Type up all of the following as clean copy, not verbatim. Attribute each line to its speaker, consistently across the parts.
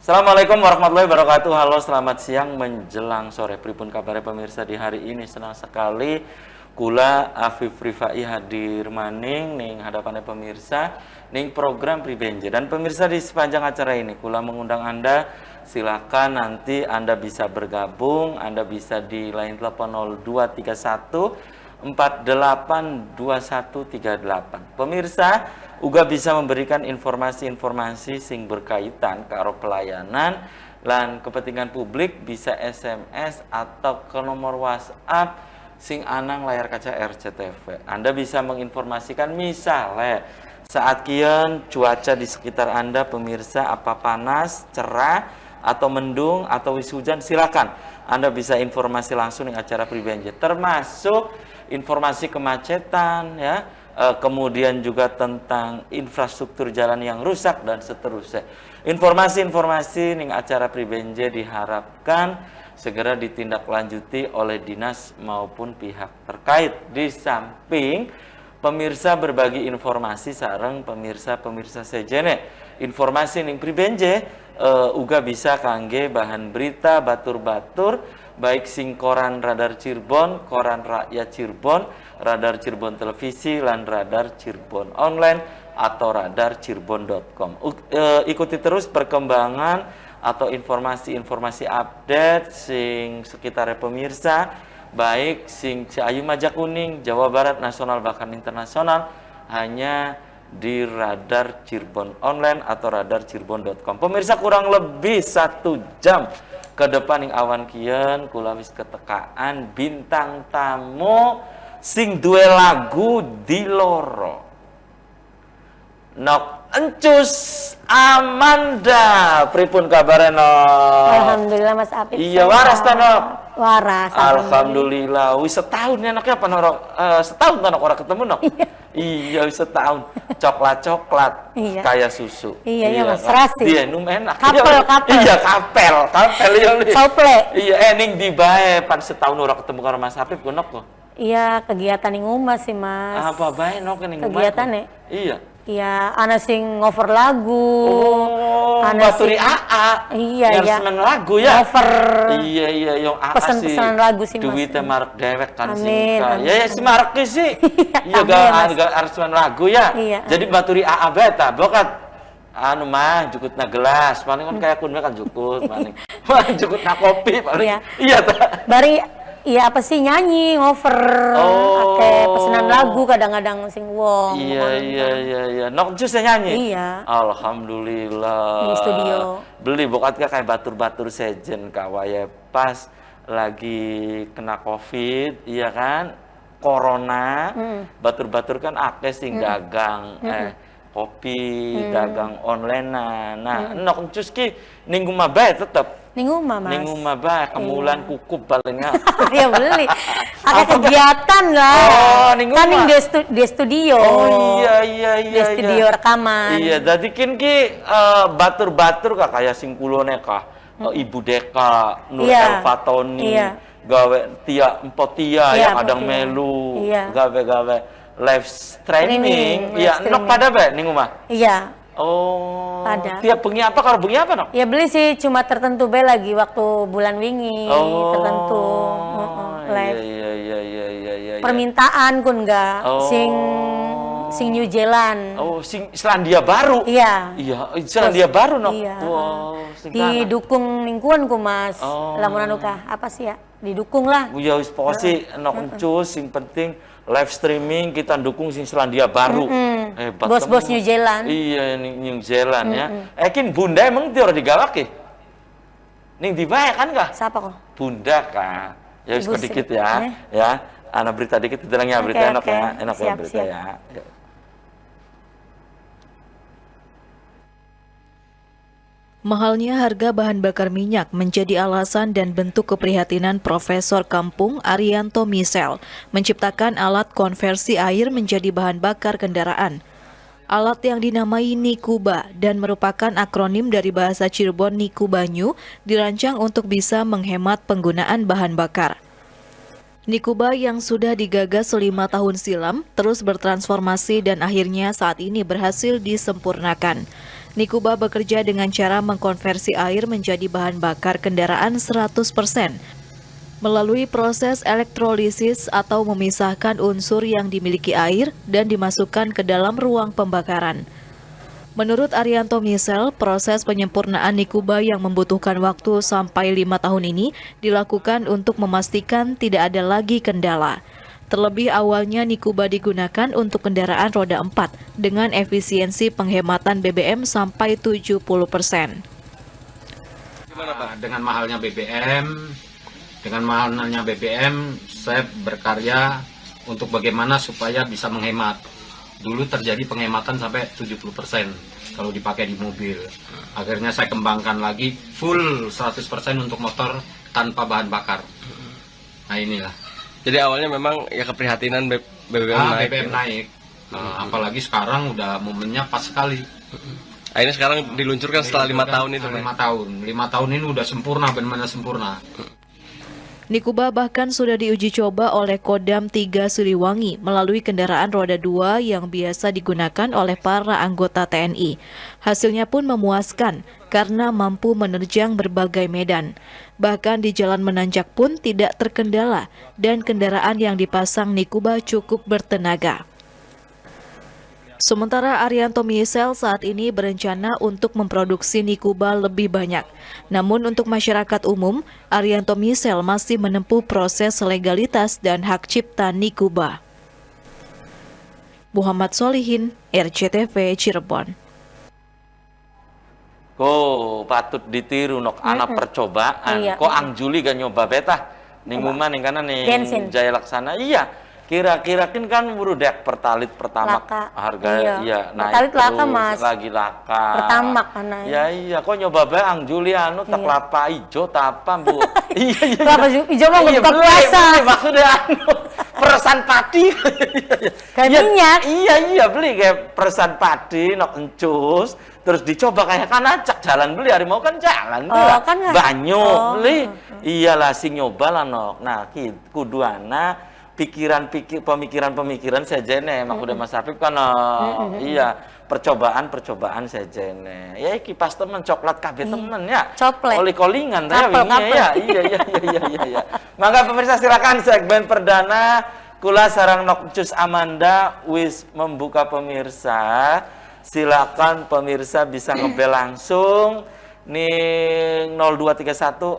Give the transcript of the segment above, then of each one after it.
Speaker 1: Assalamualaikum warahmatullahi wabarakatuh. Halo, selamat siang menjelang sore. Pripun kabarnya pemirsa di hari ini? Senang sekali kula Afif Rifai hadir maning ning hadapannya pemirsa ning program Pribenje. Dan pemirsa, di sepanjang acara ini kula mengundang Anda, silakan nanti Anda bisa bergabung. Anda bisa di line telepon 0231 482138. Pemirsa uga bisa memberikan informasi-informasi sing berkaitan karo pelayanan lan kepentingan publik, bisa SMS atau ke nomor WhatsApp sing anang layar kaca RCTV. Anda bisa menginformasikan misalnya saat kian cuaca di sekitar Anda pemirsa, apa panas, cerah, atau mendung, atau wis hujan, silakan Anda bisa informasi langsung di acara Pribenje, termasuk informasi kemacetan ya, kemudian juga tentang infrastruktur jalan yang rusak dan seterusnya. Informasi-informasi ning acara Pribenje diharapkan segera ditindaklanjuti oleh dinas maupun pihak terkait. Di samping pemirsa berbagi informasi sareng pemirsa sejene, informasi ning Pribenje uga bisa kangge bahan berita batur-batur, baik sing koran Radar Cirebon, koran Rakyat Cirebon, Radar Cirebon Televisi, lan Radar Cirebon Online atau radarcirebon.com. Ikuti terus perkembangan atau informasi-informasi update sing sekitar pemirsa, baik sing Ciayu Majakuning, Jawa Barat, nasional bahkan internasional, hanya di Radar Cirebon Online atau radarcirebon.com. Pemirsa, kurang lebih 1 jam ke depan ing awan kian kula wis ketekaan bintang tamu sing duwe lagu di loro. Nok Encus Amanda, pripun kabare Nok?
Speaker 2: Alhamdulillah Mas Apip.
Speaker 1: Iya, waras ta Nok?
Speaker 2: Waras.
Speaker 1: Alhamdulillah. Wis setahun ya Nok ya, apa Nok? Setahun ta Nok ora ketemu Nok? Iya, wis setahun. Coklat-coklat
Speaker 2: Iya.
Speaker 1: kayak susu.
Speaker 2: Iya, Mas, serasi.
Speaker 1: Iya, num enak.
Speaker 2: Kapel.
Speaker 1: Iya, kapel ya.
Speaker 2: Sople.
Speaker 1: Iya, ning di bae pan setahun ora ketemu karo Mas Apip ku Nok kok.
Speaker 2: Iya, kegiatan ning omah sih, Mas.
Speaker 1: Apa bae Nok ning omah?
Speaker 2: Kegiatane?
Speaker 1: Iya.
Speaker 2: Iya, ana sing ngover lagu.
Speaker 1: Oh,
Speaker 2: ana
Speaker 1: baturi
Speaker 2: sing
Speaker 1: AA.
Speaker 2: Iya,
Speaker 1: yang
Speaker 2: iya.
Speaker 1: seneng lagu ya.
Speaker 2: Cover.
Speaker 1: Iya, yang AA sih.
Speaker 2: Pesan-pesan lagu sih, Mas.
Speaker 1: Duitnya marek dewek kan
Speaker 2: Amin,
Speaker 1: sih.
Speaker 2: amin.
Speaker 1: Ya si marek sih. Iya,
Speaker 2: Amin,
Speaker 1: gak harus seneng lagu ya.
Speaker 2: Iya.
Speaker 1: Jadi baturi AA beta, bokat anu mah jukutna gelas, paling kan kayak kun kan jukut paling. Paling jukutna kopi paling.
Speaker 2: Iya.
Speaker 1: Iya ta.
Speaker 2: Bari iya apa sih nyanyi, ngover. Oke, pesanan lagu kadang-kadang sing wong.
Speaker 1: Iya. Nok Encus nyanyi?
Speaker 2: Iya.
Speaker 1: Alhamdulillah.
Speaker 2: Di studio.
Speaker 1: Beli bokat kayak batur-batur sejen kawaya pas lagi kena Covid, iya kan? Corona. Batur-batur kan akeh sing dagang kopi, dagang online. Nah, Nok Encus ki ning omah bae tetep.
Speaker 2: Ning omah, Mas.
Speaker 1: Ning omah bae kemulan kukup palingnya.
Speaker 2: Ya beli. Ada kegiatan lah.
Speaker 1: Oh, ning
Speaker 2: kan
Speaker 1: omah.
Speaker 2: di studio.
Speaker 1: Oh iya.
Speaker 2: Di studio rekaman.
Speaker 1: Iya, dadi kin ki batur-batur kah kayak sing kulone kah. Ibu Deka, Nur
Speaker 2: Iya.
Speaker 1: Elfatoni,
Speaker 2: Iya.
Speaker 1: gawe Tia Empotia
Speaker 2: Iya,
Speaker 1: yang kadang
Speaker 2: Empotia.
Speaker 1: melu,
Speaker 2: Iya.
Speaker 1: gawe live streaming.
Speaker 2: Live
Speaker 1: Iya, nok
Speaker 2: streaming.
Speaker 1: pada bae ning omah.
Speaker 2: Iya.
Speaker 1: Oh.
Speaker 2: Pada.
Speaker 1: Tiap bengi apa kalau bengi apa, Nok?
Speaker 2: Ya beli sih cuma tertentu be lagi waktu bulan wingi tertentu. Live.
Speaker 1: Iya.
Speaker 2: Permintaan kun enggak sing New Zealand.
Speaker 1: Oh, sing Selandia Baru.
Speaker 2: Iya.
Speaker 1: Iya, Selandia Baru Nok.
Speaker 2: Iya.
Speaker 1: Wow, sing
Speaker 2: Didukung lingkungan ku Mas.
Speaker 1: Oh.
Speaker 2: Lamun anu kah apa sih ya? Didukung lah.
Speaker 1: Ya wis pokoke sih Nok Encus sing penting live streaming kita dukung sing Selandia Baru. Hebat.
Speaker 2: Bos-bos New Zealand.
Speaker 1: Iya, New Zealand ya. Kin Bunda emang dia ora digawak ya? Ning di bae kan kah?
Speaker 2: Siapa kok?
Speaker 1: Bunda kah? Ya wis
Speaker 2: Ibu
Speaker 1: sedikit
Speaker 2: Sri.
Speaker 1: ya. Ya, ana berita dikit bilangnya
Speaker 2: Oke,
Speaker 1: berita enak
Speaker 2: oke.
Speaker 1: ya. Enak ya
Speaker 2: Siap,
Speaker 1: berita
Speaker 2: siap.
Speaker 1: ya.
Speaker 3: Mahalnya harga bahan bakar minyak menjadi alasan dan bentuk keprihatinan Profesor Kampung Arianto Misel menciptakan alat konversi air menjadi bahan bakar kendaraan. Alat yang dinamai Nikuba dan merupakan akronim dari bahasa Cirebon Niku Banyu dirancang untuk bisa menghemat penggunaan bahan bakar. Nikuba yang sudah digagas 5 tahun silam terus bertransformasi dan akhirnya saat ini berhasil disempurnakan. Nikuba bekerja dengan cara mengkonversi air menjadi bahan bakar kendaraan 100%. Melalui proses elektrolisis atau memisahkan unsur yang dimiliki air dan dimasukkan ke dalam ruang pembakaran. Menurut Arianto Misel, proses penyempurnaan Nikuba yang membutuhkan waktu sampai 5 tahun ini dilakukan untuk memastikan tidak ada lagi kendala. Terlebih awalnya Nikuba digunakan untuk kendaraan roda 4 dengan efisiensi penghematan BBM sampai 70%.
Speaker 4: Gimana Pak? Dengan mahalnya BBM, saya berkarya untuk bagaimana supaya bisa menghemat. Dulu terjadi penghematan sampai 70% kalau dipakai di mobil. Akhirnya saya kembangkan lagi full 100% untuk motor tanpa bahan bakar. Nah inilah.
Speaker 5: Jadi awalnya memang ya keprihatinan BBM naik.
Speaker 4: BBM naik. Apalagi sekarang udah momennya pas sekali.
Speaker 5: Akhirnya sekarang diluncurkan setelah 5 tahun itu.
Speaker 4: 5 tahun ini udah sempurna, benar-benar sempurna.
Speaker 3: Nikuba bahkan sudah diuji coba oleh Kodam 3 Siliwangi melalui kendaraan roda 2 yang biasa digunakan oleh para anggota TNI. Hasilnya pun memuaskan karena mampu menerjang berbagai medan. Bahkan di jalan menanjak pun tidak terkendala dan kendaraan yang dipasang Nikuba cukup bertenaga. Sementara Arianto Misel saat ini berencana untuk memproduksi Nikuba lebih banyak. Namun untuk masyarakat umum, Arianto Misel masih menempuh proses legalitas dan hak cipta Nikuba. Muhammad Solihin, RCTV Cirebon.
Speaker 1: Patut ditiru nok anak percobaan.
Speaker 2: Iya.
Speaker 1: Ang Juli gak nyoba betah. Ningguman ning kana ning
Speaker 2: Bensin.
Speaker 1: Jaya Laksana. Iya. Kira-kira kan burudak pertalit pertamax
Speaker 2: Laka.
Speaker 1: harga
Speaker 2: Iya.
Speaker 1: naik
Speaker 2: Pertalit laka,
Speaker 1: terus,
Speaker 2: Mas.
Speaker 1: lagi laka.
Speaker 2: Pertamax karena
Speaker 1: iya kok nyoba bae Ang Juliano tak
Speaker 2: Iya.
Speaker 1: kelapa ijo tapa Bu. iya.
Speaker 2: Kelapa hijau mah
Speaker 1: Iya,
Speaker 2: buka puasa.
Speaker 1: beli, maksudnya peresan padi.
Speaker 2: Kayak
Speaker 1: Iya,
Speaker 2: minyak.
Speaker 1: Iya beli kayak peresan padi nok encus terus dicoba kayak kan acak jalan beli harimau kan jalan
Speaker 2: Oh, kan nggak-
Speaker 1: banyu
Speaker 2: Oh,
Speaker 1: beli iyalah sing nyoba lah nok. Nah kuduana pemikiran saya jene mak udah Mas Afif kan iya percobaan sejene. Ya iki pas temen coklat kabeh temen ya.
Speaker 2: Coklat.
Speaker 1: Oli-kolingan
Speaker 2: Kapel.
Speaker 1: ya. Iya. Mangga pemirsa silakan segmen perdana kula sarang Nokcus Amanda wis membuka pemirsa. Silakan pemirsa bisa ngebel langsung ning 0231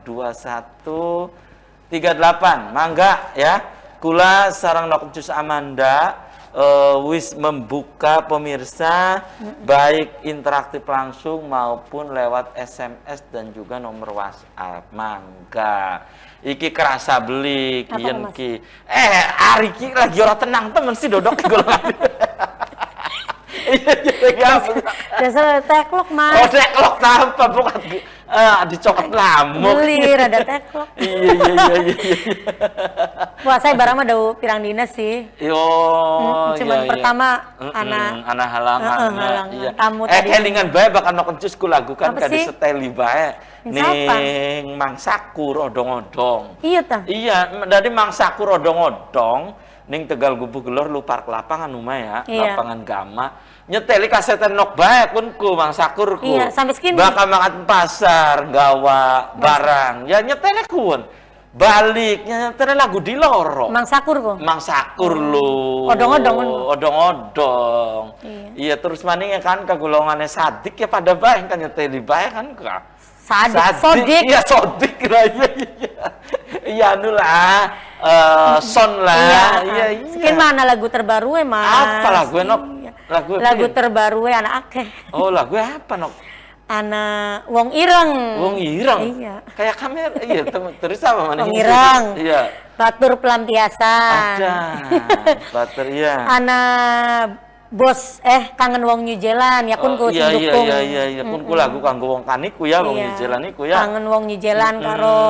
Speaker 1: 4821 38. Mangga ya. Kula sarang Nokcus Amanda wis membuka pemirsa baik interaktif langsung maupun lewat SMS dan juga nomor WhatsApp. Mangga. Iki kerasa beli
Speaker 2: Apa,
Speaker 1: kian
Speaker 2: Mas?
Speaker 1: ki. Hari ki lagi ora tenang temen sih dodok golongan. Iya.
Speaker 2: Dasar teklok, Mas.
Speaker 1: Oh, teklok tanpa bukan dicokot lamuk.
Speaker 2: Beli rada teklok.
Speaker 1: Iya.
Speaker 2: Wah, saya barang mah dau pirang dinas sih.
Speaker 1: Yo,
Speaker 2: Cuman
Speaker 1: iya.
Speaker 2: pertama anak
Speaker 1: anak halangan.
Speaker 2: halangan.
Speaker 1: Iya.
Speaker 2: Tamu tadi.
Speaker 1: Kelingan bae bakal nokencus ku lagukan
Speaker 2: Apa
Speaker 1: ka
Speaker 2: sih?
Speaker 1: diseteli bae.
Speaker 2: Yang siapa?
Speaker 1: Ning Mang Sakur odong-odong.
Speaker 2: Iya ta.
Speaker 1: Iya, dari Mang Sakur odong-odong ning Tegal Gubuk Gelor lu park lapangan umah ya,
Speaker 2: Iya.
Speaker 1: lapangan Gama. Nyeteli kaseten nok bae kunku Mang Sakurku.
Speaker 2: Iya, sampai segini.
Speaker 1: Bakal makan pasar, gawa barang. Ya nyeteli kun. Baliknya nyeteli lagu di loro.
Speaker 2: Mang Sakur kok.
Speaker 1: Mang Sakur lu.
Speaker 2: Odong-odong kan.
Speaker 1: Odong-odong.
Speaker 2: Iya.
Speaker 1: Iya, terus maningnya kan kagolongannya sadik ya pada bae kan nyeteli bae kan ka.
Speaker 2: Sodik.
Speaker 1: Iya, sodik lah. Iya. Iya anu lah. Son lah. Iya.
Speaker 2: Sekian mana lagu terbaru Mas?
Speaker 1: Apa lagu Nok?
Speaker 2: Iya.
Speaker 1: apa?
Speaker 2: Lagu terbaru anak akeh.
Speaker 1: Oh, lagu apa Nok?
Speaker 2: Anak Wong Ireng.
Speaker 1: Wong Ireng.
Speaker 2: Iya.
Speaker 1: Kayak kamera. Iya, terus apa mana?
Speaker 2: Wong Ireng.
Speaker 1: Iya.
Speaker 2: Batur Pelampiasan.
Speaker 1: Ada. Bater iya.
Speaker 2: Anak bos kangen Wong New Zealand ya kun ku
Speaker 1: Iya.
Speaker 2: dukung.
Speaker 1: Kunku lagu kanggo wong kaniku ya, wong
Speaker 2: Iya.
Speaker 1: New Zealand iku ya.
Speaker 2: Kangen Wong New Zealand karo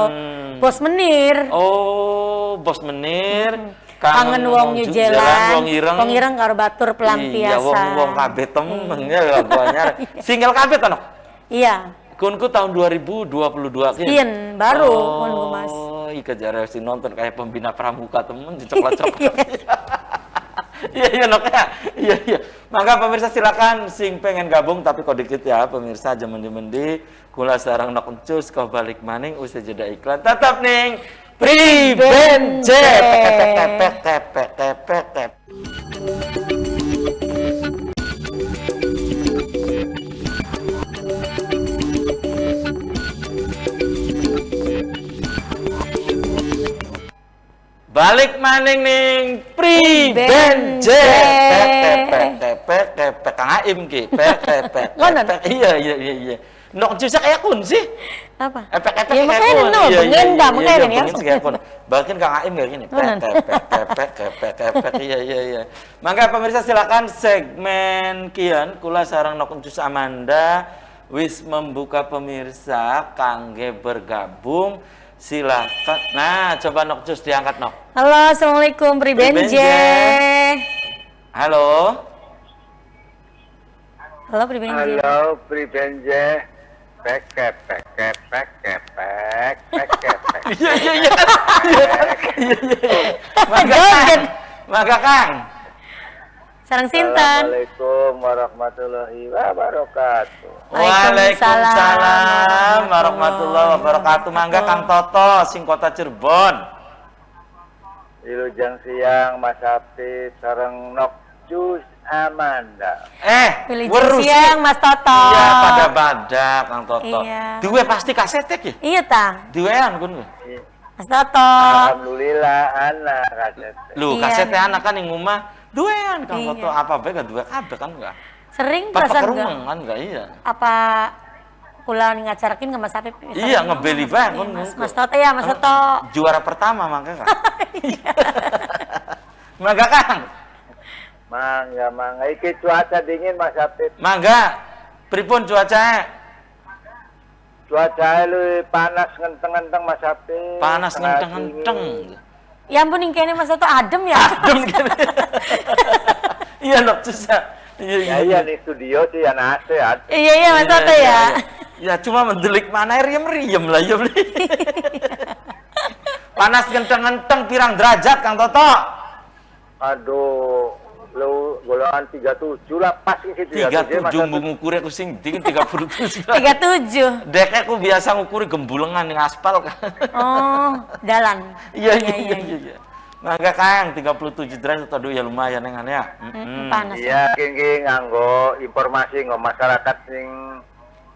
Speaker 2: Bos Menir.
Speaker 1: Oh, Bos Menir
Speaker 2: Kangen wong New Zealand,
Speaker 1: wong ireng.
Speaker 2: wong ireng karo batur
Speaker 1: Iya,
Speaker 2: pelampiasan.
Speaker 1: wong kabeh temen ya lagu anyar. Single kabeh to, Nok?
Speaker 2: Iya.
Speaker 1: Kunku tahun 2022
Speaker 2: Sekian baru kunku, Mas.
Speaker 1: Oh, ika jare si nonton kayak pembina pramuka temen dicoklat-coklat. Iya, iya, Nok ya. Iya, iya. Maka pemirsa silakan sing pengen gabung tapi kok dikit ya pemirsa jemen-jemendi kula sareng Nok Encus kau balik maning usai jeda iklan. Tetap ning Pribenje. Tepek. Balik maning ning Pribenje. Tepek Kang Aim ki. Tepek. Iya. Nok Encus kayak kun sih.
Speaker 2: Apa?
Speaker 1: Efek-efek
Speaker 2: Ya makanya no, bengenda makanya ya.
Speaker 1: Bahkan Kang Aim kayak gini. Pepek. Iya. Mangga pemirsa silakan segmen kian kula sareng Nok Encus Amanda wis membuka pemirsa kangge bergabung. Silakan. Nah, coba Nok Encus diangkat, Nok.
Speaker 2: Halo, assalamualaikum Pribenje.
Speaker 1: Halo.
Speaker 2: Halo Pribenje.
Speaker 6: Halo, Pribenje. Pek.
Speaker 1: Iya. Maka Kang.
Speaker 2: Sarang Sinten.
Speaker 6: Assalamualaikum warahmatullahi wabarakatuh.
Speaker 1: Waalaikumsalam warahmatullahi wabarakatuh. Mangga Kang Toto sing kota Cirebon.
Speaker 6: Wilujeng siang Mas Hafiz sareng Nok Encus Amanda.
Speaker 2: Pilih
Speaker 1: weruh
Speaker 2: siang Mas Toto.
Speaker 1: Iya, pada badak Kang Toto.
Speaker 2: Iya.
Speaker 1: Duwe pasti kasetek ya?
Speaker 2: Iya ta,
Speaker 1: Duwean kun.
Speaker 2: Mas Toto.
Speaker 6: Alhamdulillah anak kaset.
Speaker 1: Lu
Speaker 2: Iya.
Speaker 1: kasetnya anak kan yang ngomah duwean Kang
Speaker 2: Iya.
Speaker 1: Toto apa bae gak duwe kabeh kan enggak?
Speaker 2: Sering
Speaker 1: Pas
Speaker 2: perasaan
Speaker 1: kerumeng
Speaker 2: enggak?
Speaker 1: kan enggak iya.
Speaker 2: Apa kula ngacarakin ke Mas Apip?
Speaker 1: Iya, ngebeli bae kun.
Speaker 2: Mas Toto ya, Mas Toto.
Speaker 1: Juara pertama mangga Kang. Mangga Kang.
Speaker 6: Mangga. Iki cuaca dingin Mas Hafiz.
Speaker 1: Mangga. Pripun cuaca?
Speaker 6: Cuaca lu panas ngenteng-ngenteng Mas Hafiz.
Speaker 1: Panas
Speaker 6: Tengah
Speaker 1: ngenteng-ngenteng.
Speaker 6: dingin.
Speaker 2: Ya ampun, kayaknya Mas Toto adem ya.
Speaker 1: Adem gitu. Iya, Nok susah.
Speaker 6: Ya iya nih studio sih anak AC ya.
Speaker 2: Iya Mas Toto ya.
Speaker 1: Ya cuma mendelik mana riem lah ya beli. Panas genteng-genteng pirang derajat Kang Toto?
Speaker 6: Aduh, lu golongan 37 lah pas sih 37 Mas
Speaker 1: 37
Speaker 6: Hafiz.
Speaker 1: ngukur aku sing dingin 37.
Speaker 2: 37.
Speaker 1: Dek aku biasa ngukuri gembulengan yang aspal kan.
Speaker 2: Oh, dalan.
Speaker 1: Iya. Mangga Kang 37 derajat aduh ya lumayan nengan ya.
Speaker 2: Panas.
Speaker 6: Iya, kini nganggo informasi nggo masyarakat sing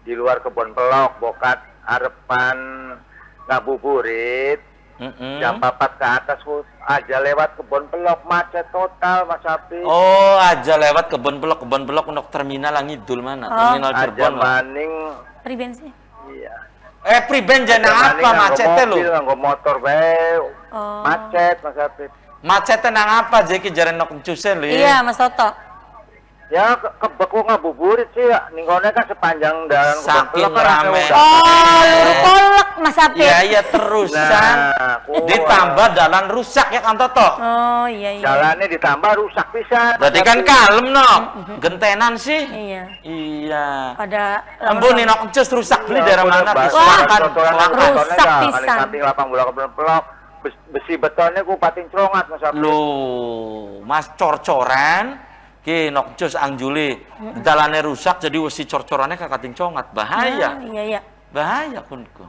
Speaker 6: di luar kebon pelok, bokat arepan ngabuburit, jam 4 ke atas aja lewat kebon pelok macet total Mas Hafiz.
Speaker 1: Oh, aja lewat kebon pelok untuk terminal ngidul mana? Terminal
Speaker 6: aja
Speaker 1: Cirebon.
Speaker 6: maning.
Speaker 2: Pribensi.
Speaker 6: Iya.
Speaker 1: Priben jangan apa macetnya lu?
Speaker 6: Nganggo motor bae.
Speaker 2: Oh.
Speaker 6: Macet Mas Hafiz.
Speaker 1: Macetnya nang apa jadi jaran Nok Encus li?
Speaker 2: Iya, Mas Toto.
Speaker 6: Ya kebeku ngabuburit sih ya. Ninggone kan sepanjang dalan
Speaker 1: Saking
Speaker 6: kebon pelok kan
Speaker 1: rame.
Speaker 2: Oh, luru kolek Mas Apip.
Speaker 1: Iya terusan ditambah jalan rusak ya Kang Toto.
Speaker 2: Oh, iya.
Speaker 6: Jalannya ditambah rusak pisan.
Speaker 1: Berarti kan kalem Nok. Gentenan sih.
Speaker 2: Iya.
Speaker 1: Iya.
Speaker 2: Pada
Speaker 1: Ampun nih Nok Encus rusak beli daerah mana?
Speaker 6: Wah,
Speaker 1: Selatan.
Speaker 2: rusak pisan.
Speaker 6: Paling samping lapang bola kebon pelok. Besi betonnya ku pating crongat Mas Hafiz.
Speaker 1: Loh, Mas cor-coran ki Nok Encus angjuli. Dalane rusak jadi wesi cor-corannya kakating congat. Bahaya.
Speaker 2: Iya.
Speaker 1: Bahaya kunku.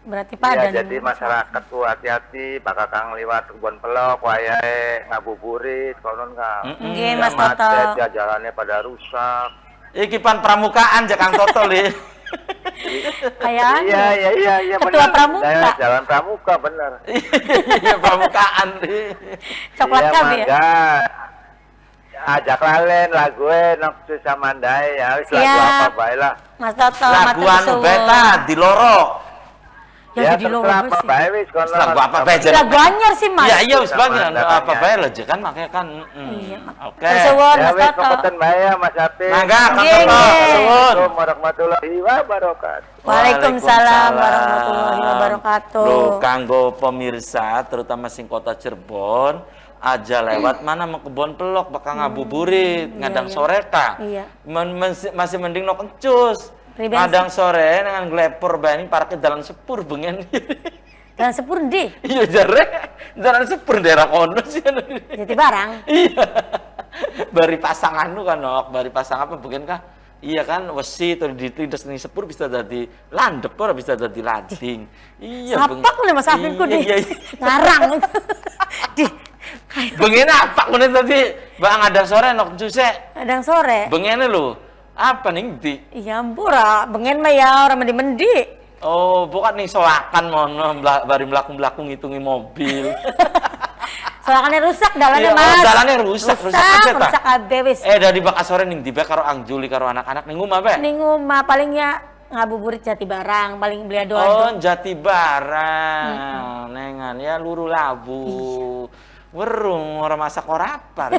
Speaker 2: Berarti
Speaker 6: Iya,
Speaker 2: padan.
Speaker 6: jadi masyarakat tuh hati-hati bakal kang liwat kebon pelok wayahe ngabuburit konon Kang.
Speaker 2: Nggih,
Speaker 6: Ya,
Speaker 2: Mas Toto.
Speaker 6: macet ya jalannya pada rusak.
Speaker 1: Iki pan pramukaan aja Kang Toto li.
Speaker 2: Kayak
Speaker 6: Iya
Speaker 2: Ketua
Speaker 6: bener.
Speaker 2: Pramuka.
Speaker 6: Nah, jalan pramuka bener.
Speaker 1: Iya pramukaan li.
Speaker 2: coklat
Speaker 6: Iya,
Speaker 2: kabe ya.
Speaker 6: mangga. Ajak lalen lagu Nok Encus Amandai ya wis lagu
Speaker 2: Siap.
Speaker 6: apa bae lah.
Speaker 2: Mas Toto,
Speaker 1: Laguan
Speaker 2: matur suwun.
Speaker 1: beta di loro.
Speaker 2: Ya, jadi loro
Speaker 6: terserah apa
Speaker 2: sih.
Speaker 6: bae wis kono.
Speaker 1: Lagu apa bae jan?
Speaker 2: Lagu anyar sih Mas.
Speaker 1: Ya iya wis bagian
Speaker 6: Sama
Speaker 1: apa
Speaker 6: datanya.
Speaker 1: bae lho kan makanya kan.
Speaker 2: Iya.
Speaker 1: Oke.
Speaker 2: Tersuwun
Speaker 6: Ya
Speaker 2: Mas
Speaker 6: wis
Speaker 2: Toto.
Speaker 6: kompeten bae ya Mas Apik.
Speaker 1: Mangga Kang
Speaker 2: Nggih,
Speaker 1: Toto,
Speaker 2: nggih.
Speaker 1: suwun.
Speaker 6: Assalamualaikum warahmatullahi wabarakatuh.
Speaker 2: Waalaikumsalam warahmatullahi wabarakatuh.
Speaker 1: Loh, kanggo pemirsa terutama sing kota Cirebon aja lewat mana mau kebon pelok bakal ngabuburit ngadang sore ka.
Speaker 2: Iya.
Speaker 1: Masih mending nok encus.
Speaker 2: Ribensin.
Speaker 1: Ngadang sore dengan glepor bani parkir dalam sepur bengen.
Speaker 2: Dan sepur di
Speaker 1: Iya jare jalan sepur daerah kono sih.
Speaker 2: Jati Barang.
Speaker 1: Iya. Bari pasangan nu kan nok, bari pasang apa bengen kah? Iya kan wesi atau ditindas ning sepur bisa jadi landep ora bisa jadi lading. Iya
Speaker 2: Sapak mulai Mas Afif ku di
Speaker 1: Iya, iya.
Speaker 2: ngarang. Di kayak
Speaker 1: Bengen apa kunen tadi? Bang ada sore nok juse.
Speaker 2: kadang sore.
Speaker 1: Bengene lho. Apa ning di?
Speaker 2: Iya ampura, bengen mah ya orang mendi-mendi.
Speaker 1: Oh, bukan nih solakan mono bari mlaku-mlaku ngitungi mobil.
Speaker 2: Soalnya rusak dalannya
Speaker 1: Iya,
Speaker 2: Mas.
Speaker 1: oh, dalannya rusak aja ta.
Speaker 2: Rusak kabeh wis.
Speaker 1: Dari bakas sore ning di karo Ang Juli karo anak-anak ning omah be.
Speaker 2: Ning omah palingnya ngabuburit Jati Barang, paling beli
Speaker 1: Oh,
Speaker 2: ado-ado.
Speaker 1: Jati Barang. Nengan ya luru labu. Werung ora masak ora apa.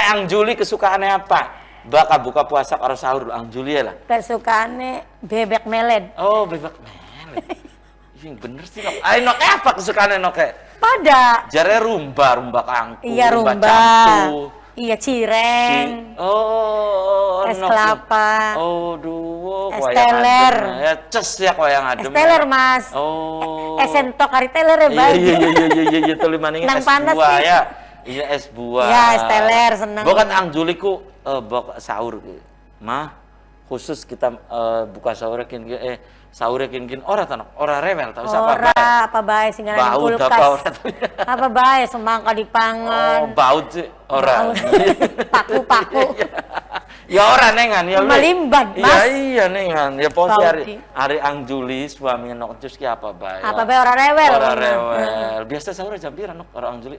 Speaker 1: Ang Juli kesukaannya apa? Baka buka puasa karo sahur Ang Juli ya lah.
Speaker 2: Kesukaannya bebek meled.
Speaker 1: Oh, bebek melek. Iya bener sih nok. Ayo nok apa kesukaannya nok?
Speaker 2: Pada
Speaker 1: Jare rumba kangkung,
Speaker 2: iya rumba.
Speaker 1: campu.
Speaker 2: Iya cireng.
Speaker 1: Oh,
Speaker 2: Es
Speaker 1: nok.
Speaker 2: kelapa.
Speaker 1: Oh, duh,
Speaker 2: Es teler.
Speaker 1: Ya ces ya wayang adem.
Speaker 2: Esteler Mas.
Speaker 1: Oh.
Speaker 2: Esentok kari teler ya
Speaker 1: Iya
Speaker 2: Bang.
Speaker 1: iya telu maning
Speaker 2: Nang
Speaker 1: es
Speaker 2: panas
Speaker 1: buah
Speaker 2: sih.
Speaker 1: ya. Iya es buah.
Speaker 2: Ya, es teler seneng.
Speaker 1: Bukan Ang Juliku bok sahur gitu. Mah khusus kita buka sahur sahur kin ora tanok, ora rewel tau siapa
Speaker 2: Ora apa bae sing ngaran
Speaker 1: Baut
Speaker 2: kulkas.
Speaker 1: apa ora tuh?
Speaker 2: Apa bae semangka
Speaker 1: Oh,
Speaker 2: dipangan.
Speaker 1: baut sih ora.
Speaker 2: Paku-paku.
Speaker 1: Ya ora nengan ya.
Speaker 2: Melimbad,
Speaker 1: Iya
Speaker 2: Mas.
Speaker 1: iya nengan. Ya pos
Speaker 2: Baut
Speaker 1: hari
Speaker 2: di.
Speaker 1: hari Ang Juli suami nok jus ki apa bae.
Speaker 2: Apa bae ora rewel.
Speaker 1: Ora
Speaker 2: ngono.
Speaker 1: rewel. Biasa sahur jam pira nok ora Ang Juli?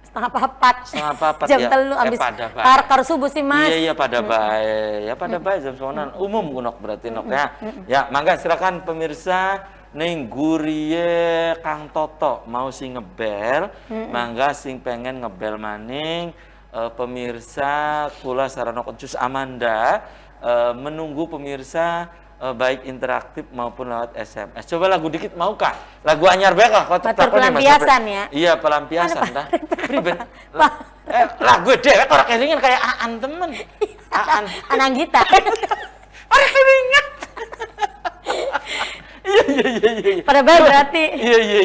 Speaker 2: Setengah papat.
Speaker 1: Setengah papat,
Speaker 2: Jam
Speaker 1: ya.
Speaker 2: telu abis
Speaker 1: Pada bae.
Speaker 2: karo subuh sih Mas.
Speaker 1: Iya iya pada baik. Ya pada baik jam 9 umum kunok berarti nok ya. Ya, mangga silakan pemirsa ning gurie Kang Toto mau sing ngebel, mangga sing pengen ngebel maning pemirsa kula sarana Kocus Amanda menunggu pemirsa baik interaktif maupun lewat SMS. Coba lagu dikit mau kah? Lagu anyar bae kah? Kau
Speaker 2: Batur
Speaker 1: takon nih, Mas
Speaker 2: pelampiasan
Speaker 1: Apri.
Speaker 2: ya?
Speaker 1: Iya, pelampiasan dah. Priben. Lagu dhewe kok ora kelingan kayak Aan temen. Aan.
Speaker 2: Ananggita.
Speaker 1: Ora kelingan. Iya.
Speaker 2: Pada bae berarti.
Speaker 1: Iya.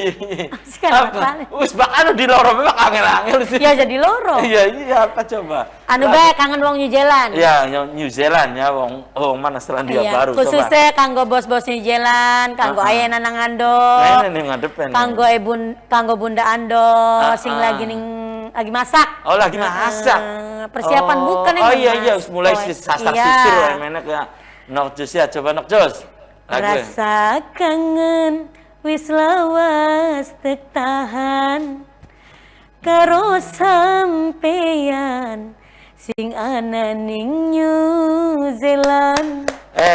Speaker 2: Sekarang
Speaker 1: Apa?
Speaker 2: apa?
Speaker 1: Wis bak anu di loro memang angel-angel sih.
Speaker 2: Ya jadi loro.
Speaker 1: Iya, apa coba?
Speaker 2: Anu bae kangen wong New Zealand.
Speaker 1: Ya, New Zealand ya wong mana Selandia Baru coba.
Speaker 2: Khususnya kanggo bos-bos New Zealand, kanggo ayana nang ando.
Speaker 1: Nih ngadepen.
Speaker 2: Kanggo bunda ando sing lagi masak.
Speaker 1: Oh, lagi masak.
Speaker 2: Persiapan bukan
Speaker 1: Oh
Speaker 2: ini,
Speaker 1: iya,
Speaker 2: Mas.
Speaker 1: mulai
Speaker 2: Oh,
Speaker 1: sasar
Speaker 2: iya.
Speaker 1: sisir emenek ya. Nok Jus ya, coba Nok Jus. Lagu.
Speaker 2: Rasa kangen wis lawas teu tahan karo sampeyan sing ana ning New Zealand.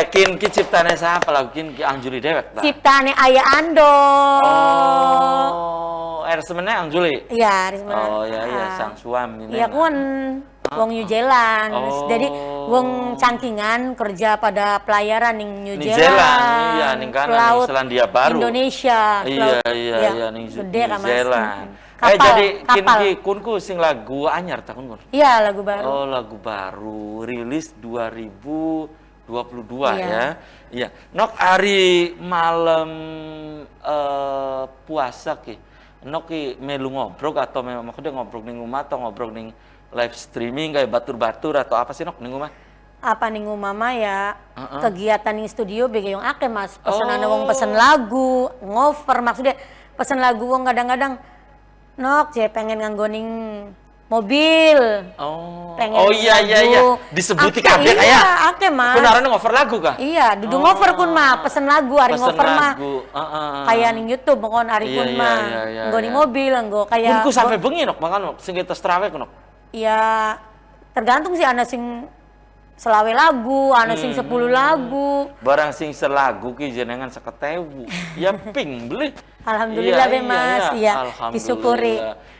Speaker 1: Kin ciptane siapa lagu Ki Angjuli dewek ta?
Speaker 2: Ciptane Aya Ando.
Speaker 1: Oh, semene Angjuli.
Speaker 2: Iya, Risma.
Speaker 1: Oh iya, sang suami.
Speaker 2: Iya kun wong New Zealand.
Speaker 1: Oh.
Speaker 2: Jadi wong cangkingan kerja pada pelayaran ning New
Speaker 1: New
Speaker 2: Zealand.
Speaker 1: Zealand, iya, ning kana, ning
Speaker 2: Pelaut
Speaker 1: Selandia Baru.
Speaker 2: Indonesia.
Speaker 1: Iya, ning
Speaker 2: Gede
Speaker 1: New
Speaker 2: kan, Mas.
Speaker 1: Zealand.
Speaker 2: Kapal,
Speaker 1: Jadi
Speaker 2: kapal.
Speaker 1: kin kunku sing lagu anyar ta kun.
Speaker 2: Iya, lagu baru.
Speaker 1: Oh, lagu baru rilis 2022
Speaker 2: Iya.
Speaker 1: ya. Iya. Nok hari malam puasa ki. Nok ki melu ngobrol atau memang maksudnya ngobrol ning rumah atau ngobrol ning live streaming kayak batur-batur atau apa sih Nok ning rumah?
Speaker 2: Apa nih mama ya
Speaker 1: Heeh.
Speaker 2: kegiatan ning studio bege yang akeh Mas. Pesanan
Speaker 1: Oh.
Speaker 2: wong pesen lagu, ngover maksudnya pesen lagu wong kadang-kadang nok je pengen nganggo ning mobil.
Speaker 1: Oh.
Speaker 2: Pengen
Speaker 1: Oh iya.
Speaker 2: lagu.
Speaker 1: Disebuti
Speaker 2: Akeh,
Speaker 1: kabeh
Speaker 2: iya,
Speaker 1: kayak.
Speaker 2: akeh, Mas.
Speaker 1: Benaran ngover lagu kah?
Speaker 2: Iya, dudu ngover kun mah, pesen lagu hari
Speaker 1: Pesen
Speaker 2: ngover mah.
Speaker 1: lagu. Heeh.
Speaker 2: Kayak ning YouTube pokon hari
Speaker 1: Iya,
Speaker 2: kun
Speaker 1: iya,
Speaker 2: mah.
Speaker 1: iya,
Speaker 2: Nggo ning
Speaker 1: iya.
Speaker 2: mobil, nggo kayak
Speaker 1: Kunku sampai bengi Nok makan Nok sing kita terawih Nok.
Speaker 2: ya tergantung sih ana sing selawe lagu, ana sing 10 lagu.
Speaker 1: Barang sing selagu ki jenengan 50.000. Ya ping beli.
Speaker 2: Alhamdulillah be Mas, iya.
Speaker 1: Alhamdulillah.
Speaker 2: Disyukuri.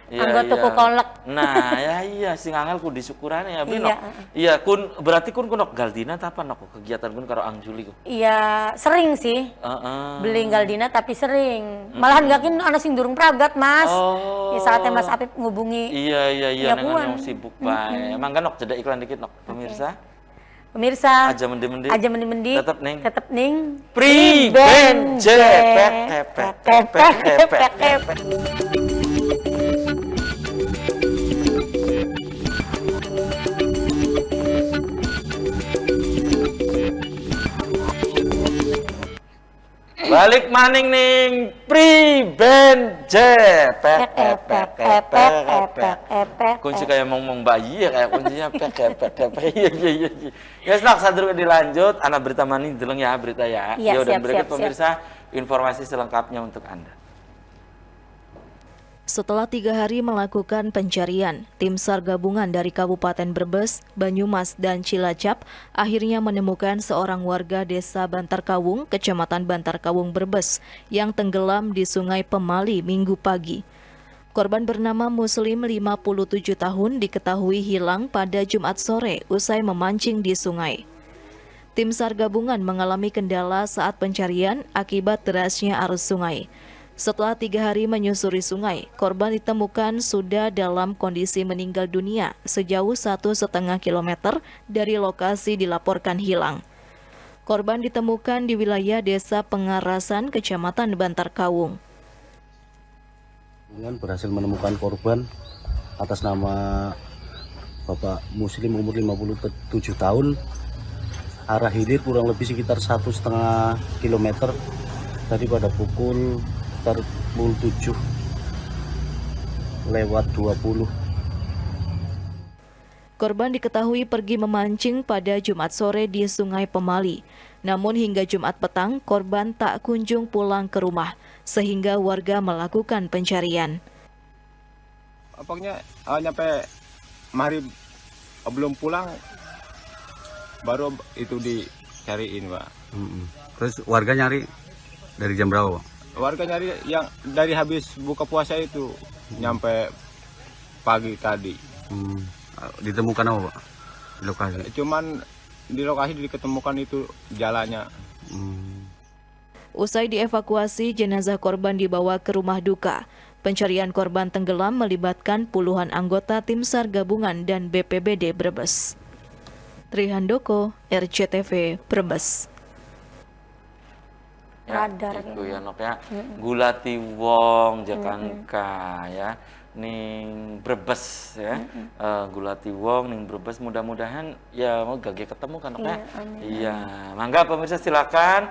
Speaker 1: Iya,
Speaker 2: Anggo tuku kolek.
Speaker 1: Nah, ya iya sing angel ku disyukurane ya beli
Speaker 2: Iya.
Speaker 1: nok. Iya, kun berarti kun kunok Galdina ta apa nok kegiatan kun karo Ang Juli ku.
Speaker 2: Iya, sering sih.
Speaker 1: Heeh.
Speaker 2: Beli Galdina tapi sering. Malahan gak kin ana sing durung pragat, Mas.
Speaker 1: Oh.
Speaker 2: Ya, saatnya Mas Apip ngubungi.
Speaker 1: Iya
Speaker 2: Ya,
Speaker 1: nengan
Speaker 2: puan.
Speaker 1: yang sibuk bae. Emang kan nok jeda iklan dikit nok pemirsa.
Speaker 2: Pemirsa,
Speaker 1: Aja mendi-mendi.
Speaker 2: aja mendi-mendi.
Speaker 1: Tetep ning.
Speaker 2: Tetep ning.
Speaker 1: Priben jepek kepek kepek kepek kepek. Balik maning ning Priben jepek kepek kepek kepek. Kunci kayak ngomong bayi ya, kayak kuncinya pek kepek kepek. Iya. Ya nak sadurunge dilanjut, ana berita maning deleng ya berita ya.
Speaker 2: Iya,
Speaker 1: Ya udah
Speaker 2: siap,
Speaker 1: berikut
Speaker 2: siap,
Speaker 1: pemirsa informasi selengkapnya untuk Anda.
Speaker 3: Setelah 3 hari melakukan pencarian, tim SAR gabungan dari Kabupaten Brebes, Banyumas, dan Cilacap akhirnya menemukan seorang warga desa Bantarkawung, Kecamatan Bantarkawung, Brebes, yang tenggelam di Sungai Pemali Minggu pagi. Korban bernama Muslim 57 tahun diketahui hilang pada Jumat sore usai memancing di sungai. Tim SAR gabungan mengalami kendala saat pencarian akibat derasnya arus sungai. Setelah 3 hari menyusuri sungai, korban ditemukan sudah dalam kondisi meninggal dunia sejauh 1,5 kilometer dari lokasi dilaporkan hilang. Korban ditemukan di wilayah Desa Pengarasan, Kecamatan Bantarkawung.
Speaker 7: Berhasil menemukan korban atas nama Bapak Muslim umur 57 tahun, arah hilir kurang lebih sekitar 1,5 kilometer tadi pada pukul 7:20.
Speaker 3: Korban diketahui pergi memancing pada Jumat sore di Sungai Pemali. Namun hingga Jumat petang, korban tak kunjung pulang ke rumah, sehingga warga melakukan pencarian.
Speaker 8: Apanya nyampe maghrib belum pulang, baru itu dicariin, Pak.
Speaker 7: Terus warga nyari dari jam berapa, Pak?
Speaker 8: Warga nyari yang dari habis buka puasa itu nyampe pagi tadi.
Speaker 7: Ditemukan apa, Pak? Di lokasi?
Speaker 8: Cuman di lokasi diketemukan itu jalannya.
Speaker 3: Usai dievakuasi, jenazah korban dibawa ke rumah duka. Pencarian korban tenggelam melibatkan puluhan anggota tim SAR gabungan dan BPBD Brebes. Trihandoko, RCTV, Brebes.
Speaker 1: Ya,
Speaker 2: Radar
Speaker 1: itu ya nok ya. Gulati Wong Jakanka ya. Ning Brebes ya. Gulati Wong ning Brebes, mudah-mudahan ya mau gage ketemu kan nok ya. Iya, mangga pemirsa silakan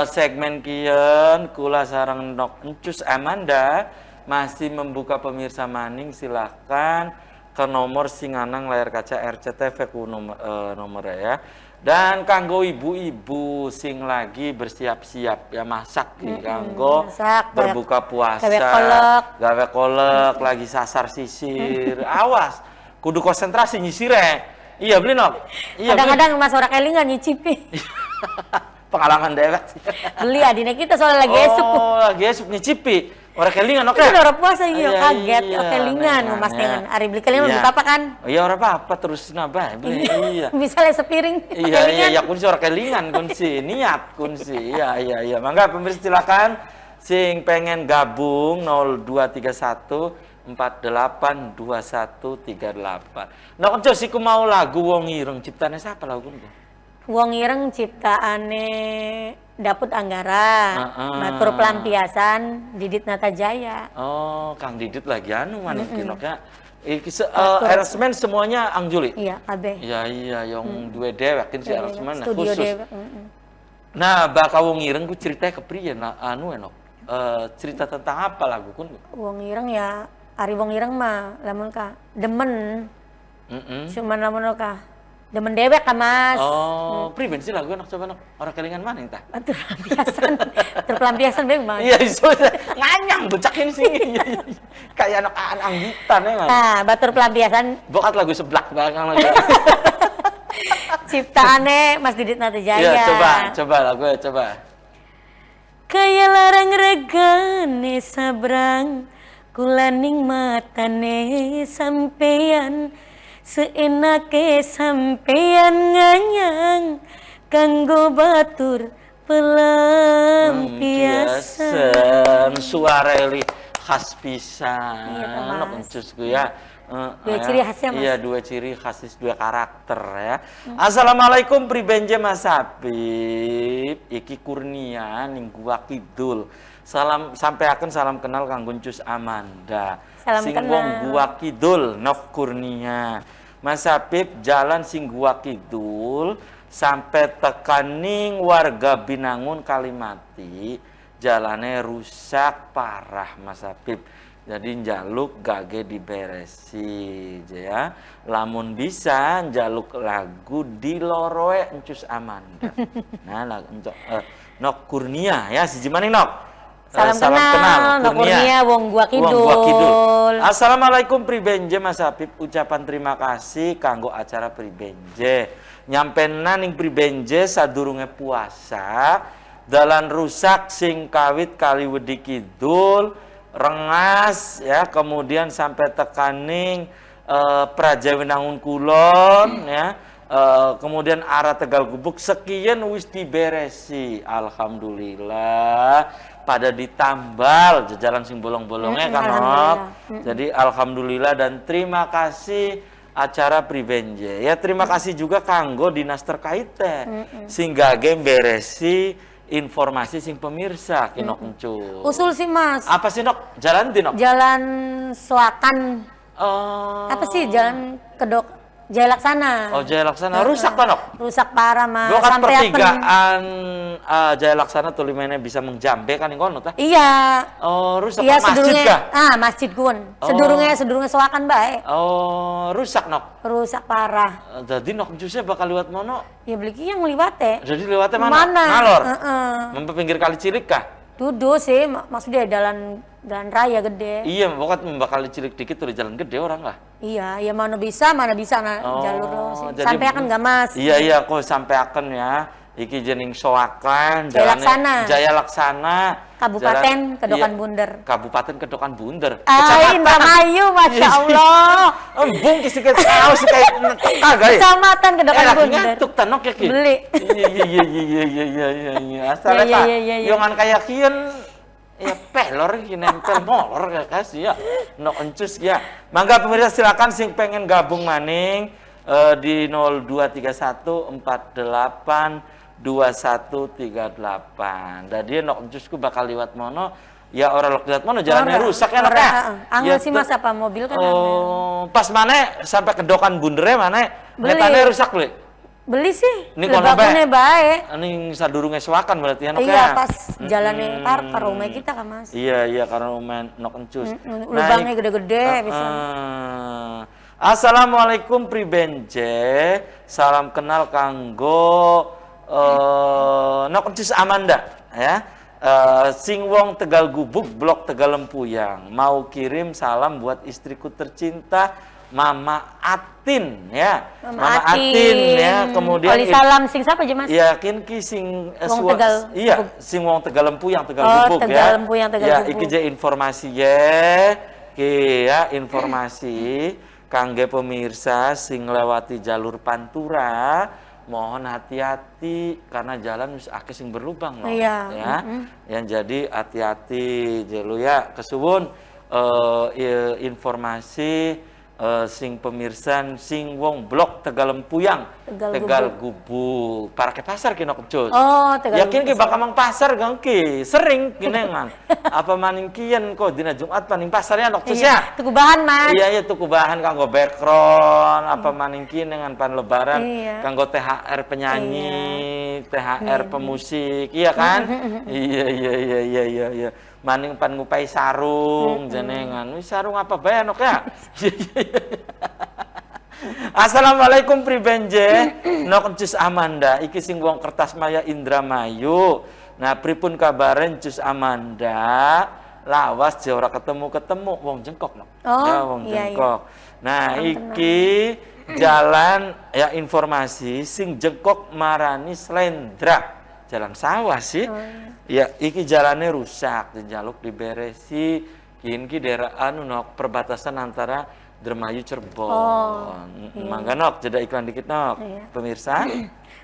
Speaker 1: segmen kieu kula sareng nok Encus Amanda masih membuka pemirsa maning, silakan ke nomor singanang layar kaca RCTV ku nomornya ya. Dan kanggo ibu-ibu sing lagi bersiap-siap ya masak nih kanggo
Speaker 2: masak,
Speaker 1: berbuka puasa,
Speaker 2: gawe kolek,
Speaker 1: lagi sasar sisir. Awas, kudu konsentrasi nyisire. Iya beli nok. Iya,
Speaker 2: kadang-kadang Mas ora kelingan nyicipi.
Speaker 1: pengalaman dewek.
Speaker 2: Beli adine kita soalnya lagi esuk.
Speaker 1: Oh, lagi esuk nyicipi. Orang kelingan oke.
Speaker 2: Itu udah puasa iya, kaget.
Speaker 1: Iya,
Speaker 2: kelingan Mas
Speaker 1: ya.
Speaker 2: dengan Ari beli kelingan
Speaker 1: Iya.
Speaker 2: beli apa kan?
Speaker 1: Iya orang apa terus nambah beli. Iya.
Speaker 2: Misalnya sepiring
Speaker 1: Iya kunci orang kelingan kunci niat kunci. Iya. Mangga pemirsa silakan sing pengen gabung 0231 482138. Nah, kan siku mau lagu Wong Ireng ciptane siapa lagu niku?
Speaker 2: Wong Ireng ciptaane Daput Anggara, Batur Pelampiasan, Didit Natajaya.
Speaker 1: Oh, Kang Didit lagi anu mungkin ya. Aransemen semuanya Ang Juli.
Speaker 2: Iya, kabeh.
Speaker 1: Iya, yang dua dewek kan si aransemen
Speaker 2: Studio
Speaker 1: khusus.
Speaker 2: dewek.
Speaker 1: Nah, bakal Wong Ireng ku ceritanya kepriye anu enok. Cerita tentang apa lagu kun?
Speaker 2: Wong Ireng ya, Ari Wong Ireng mah lamun ka demen. Cuman lamun ka demen dewek ka Mas.
Speaker 1: Oh, priben sih lagu enak coba nok. Orang kelingan mana entah.
Speaker 2: Batur Pelampiasan. Batur Pelampiasan bae Mas.
Speaker 1: Iya, iso nganyang becakin sih. Kayak anak anggitan ya, Mas.
Speaker 2: Nah, Batur Pelampiasan
Speaker 1: Bokat lagu seblak belakang lagi.
Speaker 2: Ciptaannya Mas Didit Natijaya.
Speaker 1: Iya, coba lagu ya, coba.
Speaker 2: Kaya larang regane sabrang kulaning matane sampeyan seenake sampeyan nganyang kanggo batur pelampiasan.
Speaker 1: Suara Eli khas pisan.
Speaker 2: Iya, Mas.
Speaker 1: Nok encus gue ya.
Speaker 2: Dua ciri khasnya, Mas.
Speaker 1: Iya, dua ciri khas, dua karakter ya. Assalamualaikum pribenje Mas Habib. Iki Kurnia ning gua kidul. Salam sampaiaken salam kenal kanggo Cus Amanda.
Speaker 2: Salam
Speaker 1: sing
Speaker 2: kenal.
Speaker 1: wong gua kidul Nok Kurnia. Mas Habib jalan sing gua kidul sampai tekaning warga Binangun Kalimati. Jalannya rusak parah Mas Habib. Jadi njaluk gage diberesi ya. Lamun bisa njaluk lagu di loroe Encus Amanda. Nah, Nok Kurnia ya siji maning Nok.
Speaker 2: Salam kenal, Nok Kurnia, wong gua kidul.
Speaker 1: Assalamualaikum pribenje Mas Habib, ucapan terima kasih kanggo acara pribenje. Nyampena ning pribenje sadurunge puasa, dalan rusak sing kawit Kaliwedi Kidul. Rengas ya, kemudian sampai tekaning Praja Winangun Kulon ya, kemudian arah Tegal Gubuk sekian wis diberesi, alhamdulillah pada ditambal jajalan sing bolong-bolongnya kan Nok. Jadi alhamdulillah dan terima kasih acara pribenje ya, terima kasih juga kanggo dinas terkait sehingga game beresi informasi sing pemirsa kinok Encus.
Speaker 2: Usul sih Mas.
Speaker 1: Apa sih Nok? Jalan di Nok?
Speaker 2: Jalan Soakan. Apa sih jalan Kedok Jaya Laksana?
Speaker 1: Oh Jaya Laksana rusak kan Nok?
Speaker 2: Rusak parah Mas.
Speaker 1: Bukan
Speaker 2: Sampai
Speaker 1: pertigaan Jaya Laksana tulisannya bisa menjambe kan yang kono tah?
Speaker 2: Iya.
Speaker 1: Oh rusak
Speaker 2: Iya
Speaker 1: masjid
Speaker 2: sedurunge.
Speaker 1: kah?
Speaker 2: Masjid kun.
Speaker 1: Oh.
Speaker 2: Sedurunge Soakan bae.
Speaker 1: Oh rusak Nok.
Speaker 2: Rusak parah.
Speaker 1: Jadi Nok Encusnya bakal lewat mono.
Speaker 2: Ya beli yang liwate.
Speaker 1: Jadi lewatnya mana? Ngalor. Mempe pinggir kali cilik kah?
Speaker 2: Dudu sih, maksudnya jalan raya gede.
Speaker 1: Iya, pokoknya bakal cilik dikit tuh di jalan gede orang lah.
Speaker 2: Iya, ya mana bisa jalur lo sih.
Speaker 1: Jadi-
Speaker 2: Sampai akan nggak Mas?
Speaker 1: Iya, kok sampai akan ya. Iki jening soakan,
Speaker 2: Jaya
Speaker 1: jalannya
Speaker 2: Laksana.
Speaker 1: Jaya Laksana.
Speaker 2: Kabupaten
Speaker 1: jalan-
Speaker 2: Kedokan
Speaker 1: iya,
Speaker 2: Bunder.
Speaker 1: Kabupaten Kedokan Bunder.
Speaker 2: Indramayu, Masya Allah.
Speaker 1: Embung kisi tahu sih kayak kagak ya.
Speaker 2: Kecamatan Kedokan
Speaker 1: lagi
Speaker 2: Bunder.
Speaker 1: ngantuk tanok ya ki.
Speaker 2: Beli.
Speaker 1: Iya. Asalnya
Speaker 2: Iya,
Speaker 1: Pak,
Speaker 2: iya.
Speaker 1: yongan kayak kian ya pelor ki nempel molor ya kasih ya. Nok Encus ya. Mangga pemirsa silakan sing pengen gabung maning di 0231 48 2138. Dan dia Nok Encusku bakal liwat mono. Ya orang liwat mono jalannya rusak ya Nok ya.
Speaker 2: Angel
Speaker 1: Ya,
Speaker 2: sih Mas apa mobil kan?
Speaker 1: Oh, pas mana sampai Kedokan Bundernya mana?
Speaker 2: Beli.
Speaker 1: Netanya rusak beli.
Speaker 2: Beli sih.
Speaker 1: Ini kono
Speaker 2: Lebakannya baik.
Speaker 1: Ini sadurunge sewakan berarti ya Nok
Speaker 2: Iya,
Speaker 1: ya.
Speaker 2: pas jalannya ke rumah kita kan Mas.
Speaker 1: Iya karena rumah Nok Encus.
Speaker 2: Lubangnya gede-gede bisa.
Speaker 1: Assalamualaikum pribenje. Salam kenal kanggo Nok Encus Amanda ya. Sing wong Tegal Gubuk, Blok Tegal Lempuyang. Mau kirim salam buat istriku tercinta Mama Atin ya. Mama Atin ya. Kemudian
Speaker 2: Oli salam sing siapa aja Mas?
Speaker 1: yakin ki sing
Speaker 2: Wong Tegal
Speaker 1: iya, sing wong Tegal Lempuyang, Tegal Gubuk
Speaker 2: Tegal
Speaker 1: ya.
Speaker 2: Lempuyang, Tegal
Speaker 1: ya,
Speaker 2: Gubuk.
Speaker 1: iki je informasi ya. Ki ya informasi kangge pemirsa sing lewati jalur Pantura, mohon hati-hati karena jalan wis akeh sing berlubang loh.
Speaker 2: Iya.
Speaker 1: Ya. Yang jadi hati-hati jelu ya kesuwun informasi sing pemirsa sing wong Blok Tegal Lempuyang, Tegal Gubuk. Para ke pasar ki Nok Encus.
Speaker 2: Oh, Tegal
Speaker 1: Yakin ki bakal mang pasar gang ki, sering kinengan. Apa maning kian kok dina Jumat paning pasarnya Nok Encus ya.
Speaker 2: Tuku bahan Mas.
Speaker 1: Iya tuku bahan kanggo background, apa maning kieu dengan pan lebaran,
Speaker 2: Iya.
Speaker 1: kanggo THR penyanyi, THR pemusik, iya kan? Iya. Maning pan ngupai sarung jenengan. Wis sarung apa bae Nok ya? Assalamualaikum pribenje. Nok Encus Amanda, iki sing wong Kertasmaya Indramayu. Nah, pripun kabaren Encus Amanda? Lawas je ora ketemu wong jengkok Nok.
Speaker 2: Oh,
Speaker 1: Ya wong
Speaker 2: iya,
Speaker 1: jengkok. Nah, iki jalan ya informasi sing jengkok marani Slendra. Jalan sawah sih. Ya iki jalannya rusak, jaluk diberesi. Kini daerah nok perbatasan antara Dermayu Cirebon. Mangga nok, jeda iklan dikit nok. Pemirsa,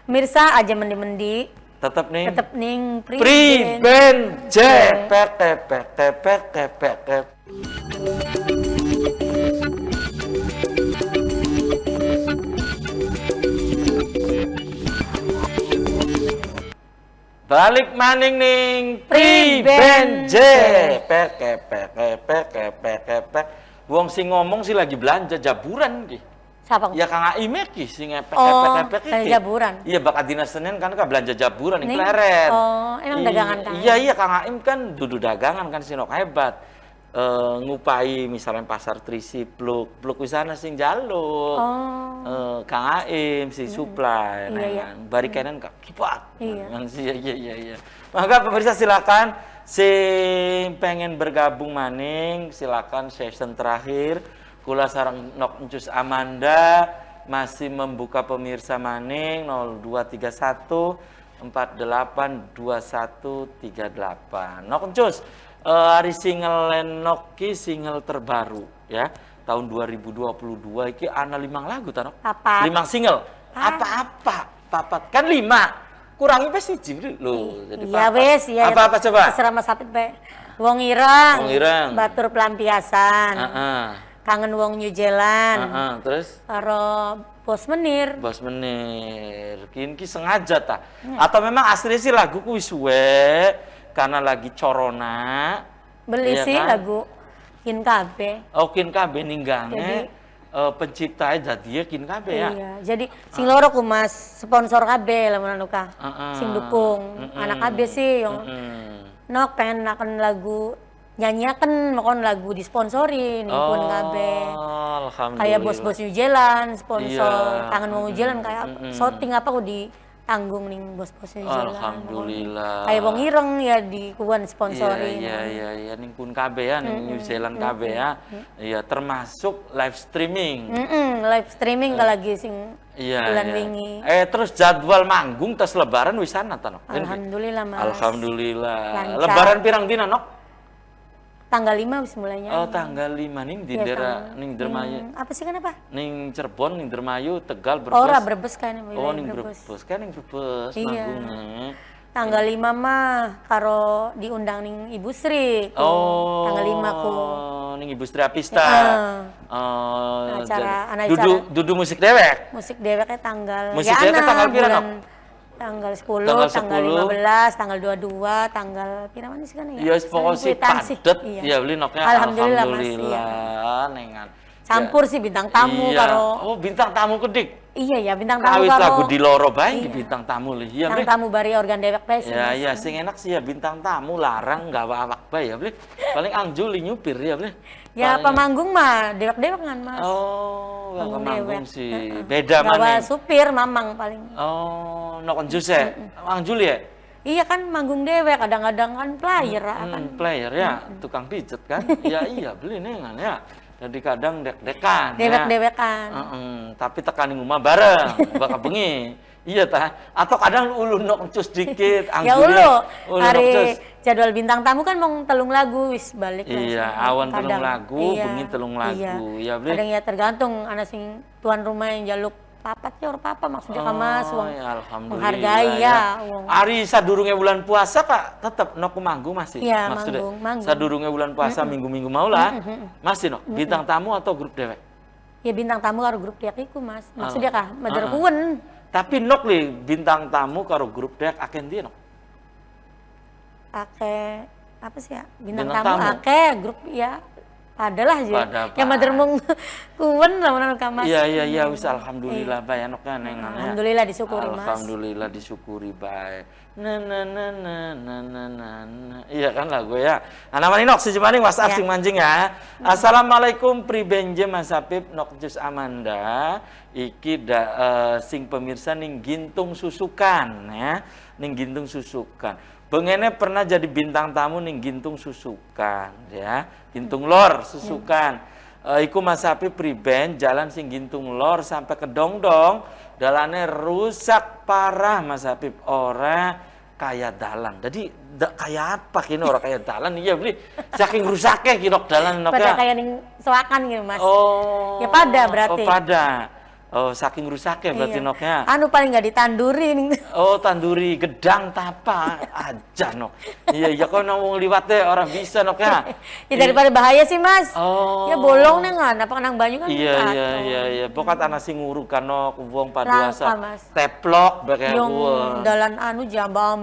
Speaker 2: Pemirsa aja mendi-mendi.
Speaker 1: tetap nih.
Speaker 2: Tetep ning
Speaker 1: Priben Jepek tepek tepek tepek tepek. Balik maning ning Priben Jepek tepek tepek tepek tepek. Wong sing ngomong sih lagi belanja jaburan ki.
Speaker 2: Siapa?
Speaker 1: Ya Kang Aime ki sing ngepek
Speaker 2: belanja jaburan.
Speaker 1: Iya bakat dinas Senin kan belanja jaburan ning pleret.
Speaker 2: Oh, emang dagangan Kang?
Speaker 1: Iya Kang Aim kan dudu dagangan kan sinok hebat. Ngupai misalnya pasar Trisi pluk wisana sing jaluk. Kang Aim si supply
Speaker 2: Iya.
Speaker 1: bari kenen Kak kipat.
Speaker 2: Iya.
Speaker 1: Iya. Maka pemirsa silakan sing pengen bergabung maning silakan session terakhir. Kula sareng Nok Encus Amanda masih membuka pemirsa maning 0231 482138. Nok Encus, hari single Nok ki single terbaru ya tahun 2022 iki ana 5 lagu ta Nok?
Speaker 2: Apa?
Speaker 1: 5 single. Apa-apa? Papat kan 5. Kurangi pe siji lho. Jadi
Speaker 2: Iya wes, iya.
Speaker 1: Apa-apa coba?
Speaker 2: Terserah Mas Sapit pe. Wong ireng.
Speaker 1: Wong ireng.
Speaker 2: Batur pelampiasan. Kangen wong New Zealand.
Speaker 1: Terus
Speaker 2: Karo Bos Menir.
Speaker 1: Bos Menir. Kini sengaja ta? Atau memang asli sih lagu ku wis suwe karena lagi corona.
Speaker 2: Beli
Speaker 1: iya
Speaker 2: sih
Speaker 1: kan?
Speaker 2: lagu Kin Kabe.
Speaker 1: Oh Kin Kabe ninggange penciptanya jadi Kin Kabe ya.
Speaker 2: Iya, jadi sing loro ku Mas sponsor Kabe lamun anu ka. Sing dukung anak Kabe sih yang Nok pengen akan lagu nyanyiaken makon lagu disponsori nih pun Kabe.
Speaker 1: Alhamdulillah.
Speaker 2: Kayak bos-bos New Zealand sponsor
Speaker 1: Iya.
Speaker 2: tangan New Zealand kayak shooting apa ku ditanggung nih bos-bos New Zealand.
Speaker 1: Alhamdulillah.
Speaker 2: Kayak wong ireng ya di kuan sponsori.
Speaker 1: Iya, ning pun KB ya, ning New Zealand KB ya. Iya, termasuk live streaming.
Speaker 2: Live streaming kalau lagi sing
Speaker 1: Iya.
Speaker 2: bulan wingi.
Speaker 1: Terus jadwal manggung tes lebaran wis ana ta, Nok?
Speaker 2: Alhamdulillah, Mas.
Speaker 1: Alhamdulillah.
Speaker 2: Lancar.
Speaker 1: Lebaran pirang dina, Nok?
Speaker 2: Tanggal 5 wis mulainya.
Speaker 1: Oh, tanggal 5 ning di daerah ning Dermayu.
Speaker 2: Apa sih kenapa?
Speaker 1: Ning Cirebon, ning Dermayu, Tegal, Brebes.
Speaker 2: Ora Brebes kan
Speaker 1: Oh, ning Brebes. Kan ning Brebes
Speaker 2: Iya.
Speaker 1: manggungnya.
Speaker 2: Tanggal 5 mah karo diundang ning Ibu Sri.
Speaker 1: Oh.
Speaker 2: Tanggal 5 ku.
Speaker 1: Ning Ibu Sri Apista.
Speaker 2: Acara
Speaker 1: dudu musik dewek.
Speaker 2: Musik deweknya tanggal
Speaker 1: Musik deweknya tanggal pira, Nok?
Speaker 2: Tanggal 10,
Speaker 1: Tanggal
Speaker 2: tanggal
Speaker 1: 10.
Speaker 2: 15, tanggal 22, tanggal pira mana sih kan ya?
Speaker 1: Iya, pokoknya sih padet.
Speaker 2: Iya.
Speaker 1: Iya, beli noknya.
Speaker 2: Alhamdulillah, Mas.
Speaker 1: Alhamdulillah, nengan.
Speaker 2: Campur sih bintang tamu
Speaker 1: Iya.
Speaker 2: karo.
Speaker 1: Oh, bintang tamu kedik.
Speaker 2: Iya ya, bintang tamu
Speaker 1: Kawit
Speaker 2: karo.
Speaker 1: lagu di loro bae bintang tamu lih. Iya,
Speaker 2: Bintang
Speaker 1: Bli.
Speaker 2: tamu bari organ dewek bae sih.
Speaker 1: Ya,
Speaker 2: Mas.
Speaker 1: iya, sing enak sih ya bintang tamu larang gawa awak bae ya, Bli. Paling Angjuli nyupir ya, Bli.
Speaker 2: Ya,
Speaker 1: Paling-
Speaker 2: pamanggung mah dewek-dewek kan, Mas.
Speaker 1: Oh, gak
Speaker 2: Panggung
Speaker 1: manggung
Speaker 2: dewek.
Speaker 1: sih. Beda
Speaker 2: Gawa
Speaker 1: mana?
Speaker 2: supir mamang paling.
Speaker 1: Oh, nok jus ya? Angjuli ya?
Speaker 2: Iya kan manggung dewek, kadang-kadang kan player kan.
Speaker 1: Player ya, tukang pijet kan? Iya, beli nengan ya. Jadi kadang dek-dekan.
Speaker 2: Dewek-dewekan.
Speaker 1: Tapi tekanin rumah bareng, bakal bengi. Iya tah. Atau kadang ulu nok cus dikit.
Speaker 2: Ya
Speaker 1: Angjuli,
Speaker 2: ulu,
Speaker 1: ulu nok cus.
Speaker 2: hari jadwal bintang tamu kan mau telung lagu wis balik lah.
Speaker 1: Iya, awan telung lagu, bengi telung lagu. Iya, Bli.
Speaker 2: Kadang ya tergantung anak sing tuan rumah yang jaluk papat ya or papa maksudnya ka Mas wong
Speaker 1: ya, alhamdulillah.
Speaker 2: menghargai ya wong.
Speaker 1: Ari sadurunge bulan puasa Kak, tetep nok manggung masih.
Speaker 2: Iya,
Speaker 1: Maksudnya,
Speaker 2: manggung.
Speaker 1: sadurunge bulan puasa minggu-minggu mau lah. Masih nok bintang tamu atau grup dewek?
Speaker 2: Ya bintang tamu karo grup dewek iku Mas. Maksudnya kah madar kuwen.
Speaker 1: Tapi nok li bintang tamu karo grup dewek aken dia nok.
Speaker 2: Ake apa sih ya? Bintang
Speaker 1: Bintang
Speaker 2: tamu
Speaker 1: tamu.
Speaker 2: ake grup ya padalah aja.
Speaker 1: Pada
Speaker 2: Yang madar mung kuwen lamun ka Mas.
Speaker 1: Iya, wis alhamdulillah bae noknya nengan ya.
Speaker 2: Alhamdulillah disyukuri Mas.
Speaker 1: Alhamdulillah disyukuri bae. Na. Iya kan lagu ya. Nah, namanya nok sejemaning WhatsApp
Speaker 2: Ya.
Speaker 1: sing mancing ya. Assalamualaikum Pribenje Mas Apip Nok Jus Amanda. Iki sing pemirsa ning Gintung Susukan ya. Ning Gintung Susukan. Bengene pernah jadi bintang tamu ning Gintung Susukan ya. Gintung Lor Susukan. iku Mas Apip priben jalan sing gintung lor sampai ke Dongdong, dalane rusak parah Mas Apip, ora kayak dalan. Jadi kayak apa kini orang kayak dalan? Iya beli saking rusaknya kinok dalan
Speaker 2: Pada kayak ning soakan gitu Mas.
Speaker 1: Oh.
Speaker 2: Ya pada berarti.
Speaker 1: Oh pada. Oh saking rusaknya berarti
Speaker 2: Iya.
Speaker 1: noknya.
Speaker 2: Anu paling nggak ditanduri nih.
Speaker 1: Oh tanduri gedang tapa aja nok. Iya kok ngomong liwat deh orang bisa noknya.
Speaker 2: Ya daripada bahaya sih Mas.
Speaker 1: Oh.
Speaker 2: Ya bolong nih nggak, apa nang banyu kan.
Speaker 1: Iya. Pokat anak sing nguru kan nok wong
Speaker 2: Langka,
Speaker 1: paduasa.
Speaker 2: Mas.
Speaker 1: Teplok bagai
Speaker 2: Yang
Speaker 1: wong.
Speaker 2: dalan anu jamba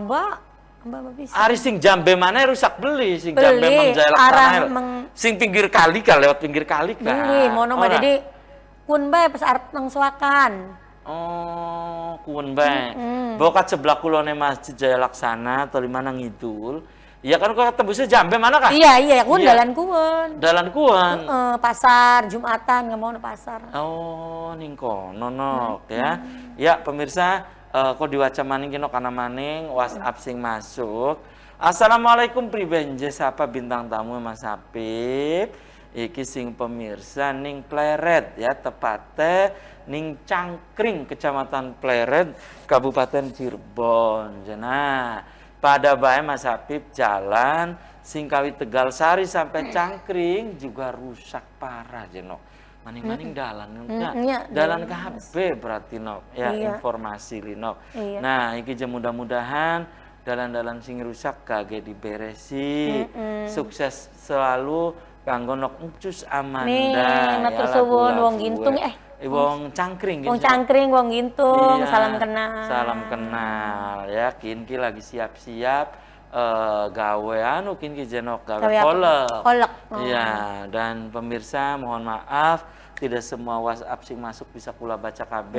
Speaker 2: bisa.
Speaker 1: Ari sing jambe mana rusak beli sing
Speaker 2: Beli,
Speaker 1: jambe menjalak
Speaker 2: arah
Speaker 1: tanah. Sing pinggir kali kan lewat pinggir kali kan.
Speaker 2: Beli, mono mah
Speaker 1: Ora?
Speaker 2: jadi kun bae pas arep nang soakan.
Speaker 1: Oh, kuwen bae. Bokat sebelah kulone Masjid Jaya Laksana atau di mana ngidul. Ya kan kok tembusnya jambe mana kah?
Speaker 2: Iya, kun
Speaker 1: Iya.
Speaker 2: dalan kun.
Speaker 1: Dalan kuwen.
Speaker 2: Pasar Jumatan nggak mau na pasar.
Speaker 1: Oh, ning kono nok ya. Ya, pemirsa, kok diwaca maning kino kana maning WhatsApp sing masuk. Assalamualaikum pribenje sapa bintang tamu Mas Apip. Iki sing pemirsa ning Pleret ya, tepatnya ning Cangkring, Kecamatan Pleret, Kabupaten Cirebon. Nah, pada bae Mas Apip jalan Singkawi Tegal Sari sampai Cangkring juga rusak parah jenok. Maning-maning dalan
Speaker 2: iya,
Speaker 1: dalan KB berarti nok ya
Speaker 2: Iya.
Speaker 1: informasi linok.
Speaker 2: Iya.
Speaker 1: Nah, iki je mudah-mudahan dalan-dalan sing rusak kage diberesi. Sukses selalu kanggo nok Encus Amanda.
Speaker 2: Nih, matur suwun wong gintung
Speaker 1: Wong Cangkring
Speaker 2: wong Cangkring, wong gintung,
Speaker 1: Iya,
Speaker 2: salam kenal.
Speaker 1: Salam kenal ya, kinki lagi siap-siap gawe anu kinki jenok gawe
Speaker 2: Gawe apa?
Speaker 1: kolek.
Speaker 2: Kolek. Oh.
Speaker 1: Iya, dan pemirsa mohon maaf tidak semua WhatsApp sing masuk bisa kula baca KB.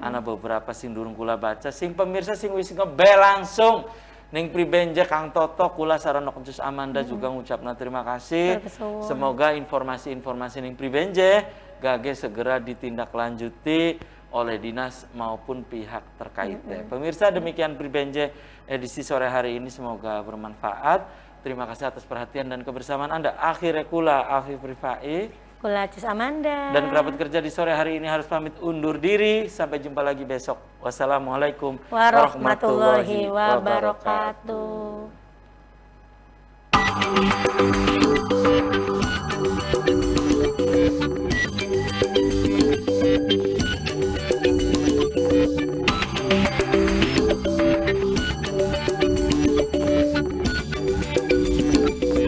Speaker 1: Ana beberapa sing durung kula baca. Sing pemirsa sing wis ngebel langsung ning pribenje Kang Toto kula sarana Encus Amanda juga ngucapna terima kasih.
Speaker 2: Terkesuwun.
Speaker 1: Semoga informasi-informasi ning pribenje gage segera ditindaklanjuti oleh dinas maupun pihak terkait. Pemirsa, demikian pribenje edisi sore hari ini, semoga bermanfaat. Terima kasih atas perhatian dan kebersamaan Anda. Akhirnya kula Afif Rifai
Speaker 2: Kula Cus Amanda.
Speaker 1: dan kerabat kerja di sore hari ini harus pamit undur diri. Sampai jumpa lagi besok. Wassalamualaikum
Speaker 2: warahmatullahi wabarakatuh.